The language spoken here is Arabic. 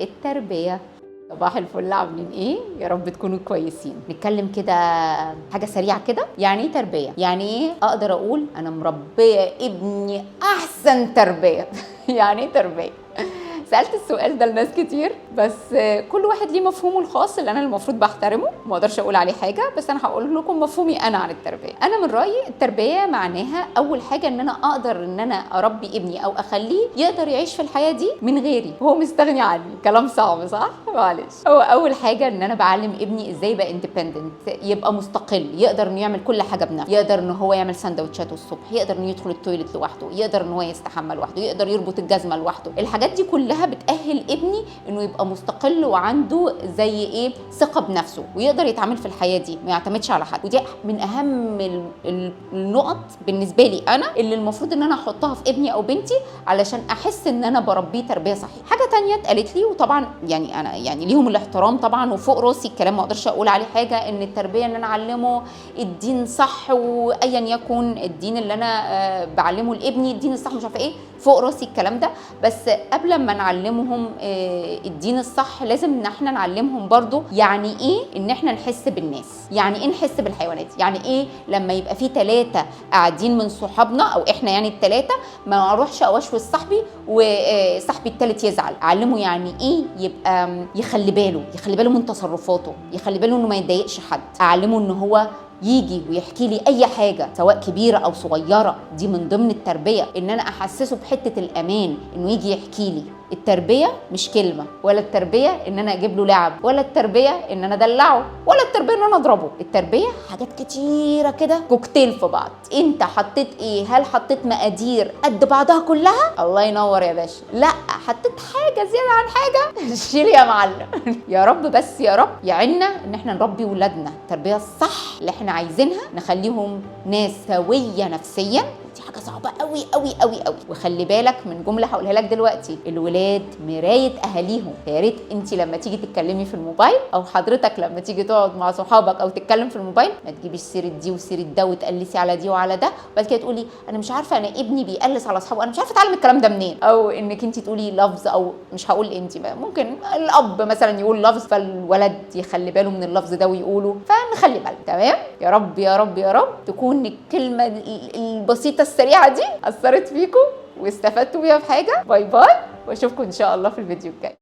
التربية. صباح الفل، عاملين ايه؟ يا رب تكونوا كويسين. نتكلم كده حاجة سريعة كده. يعني ايه تربية؟ يعني ايه اقدر اقول انا مربية ابني احسن تربية؟ يعني ايه تربية؟ سألت السؤال ده لناس كتير، بس كل واحد ليه مفهومه الخاص اللي انا المفروض بحترمه، ما اقدرش اقول عليه حاجه، بس انا هقول لكم مفهومي انا عن التربيه. انا من رايي التربيه معناها اول حاجه ان انا اقدر ان انا اربي ابني او اخليه يقدر يعيش في الحياه دي من غيري وهو مستغني عني. كلام صعب صح؟ معلش. هو اول حاجه ان انا بعلم ابني ازاي يبقى اندبندنت، يبقى مستقل، يقدر انه يعمل كل حاجه بنفسه، يقدر ان هو يعمل سندوتشاته الصبح، يقدر انه يدخل التويليت لوحده، يقدر ان هو يستحمى لوحده، يقدر يربط الجزمه لوحده. الحاجات دي كلها بتاهل ابني انه يبقى مستقل وعنده زي ايه، ثقه بنفسه، ويقدر يتعامل في الحياه دي، ما يعتمدش على حد. ودي من اهم النقط بالنسبه لي انا اللي المفروض ان انا احطها في ابني او بنتي علشان احس ان انا بربيه تربيه صحيحه. حاجه تانية اتقالت لي، وطبعا يعني انا يعني ليهم الاحترام طبعا وفوق راسي الكلام، ما اقدرش اقول عليه حاجه، ان التربيه ان انا اعلمه الدين صح، وايا يكن الدين اللي انا بعلمه لابني الدين الصح، مش عارفه ايه، فوق راسي الكلام ده. بس قبل ما نعلمهم الدين الصح لازم ان احنا نعلمهم برضو يعني ايه ان احنا نحس بالناس، يعني ايه نحس بالحيوانات، يعني ايه لما يبقى في 3 قاعدين من صحابنا او احنا يعني ال3 ما اروحش اوشوش صاحبي وصاحبي الثالث يزعل. اعلمه يعني ايه يبقى يخلي باله من تصرفاته، يخلي باله انه ما يضايقش حد. اعلمه ان هو يجي ويحكي لي اي حاجه سواء كبيره او صغيره. دي من ضمن التربيه، ان انا احسسه بحته الامان انه يجي يحكي لي. التربيه مش كلمه، ولا التربيه ان انا اجيب له لعب، ولا التربيه ان انا ادلعه، ولا التربيه ان انا اضربه. التربيه حاجات كتيره كده كوكتيل في بعض. انت حطيت ايه؟ هل حطيت مقادير قد بعضها كلها؟ الله ينور يا باشا. لا، حطيت حاجه زياده عن حاجه شيل يا معلم. يا رب بس يا رب يعيننا ان احنا نربي ولادنا التربيه الصح اللي احنا عايزينها، نخليهم ناس سويه نفسيا. دي حاجه صعبه قوي قوي قوي قوي. وخلي بالك من جمله هقولها لك دلوقتي، الولاد مرايه اهاليهم. يا ريت انت لما تيجي تتكلمي في الموبايل، او حضرتك لما تيجي تقعد مع صحابك او تتكلم في الموبايل، ما تجيبيش سيره دي وسيره ده وتقلسي على دي وعلى ده، وبعد كده تقولي انا مش عارفه انا ابني بيقلس على اصحابه، انا مش عارفه اتعلم الكلام ده منين. او انك انت تقولي لفظ، او مش هقول انت، ممكن الاب مثلا يقول لفظ فالولد يخلي باله من اللفظ ده ويقوله، فنخلي بالنا. تمام؟ يا رب يا رب يا رب تكون الكلمه البسيطه السريعه دي اثرت فيكم واستفدتوا بيها في حاجه. باي باي، واشوفكم ان شاء الله في الفيديو الجاي.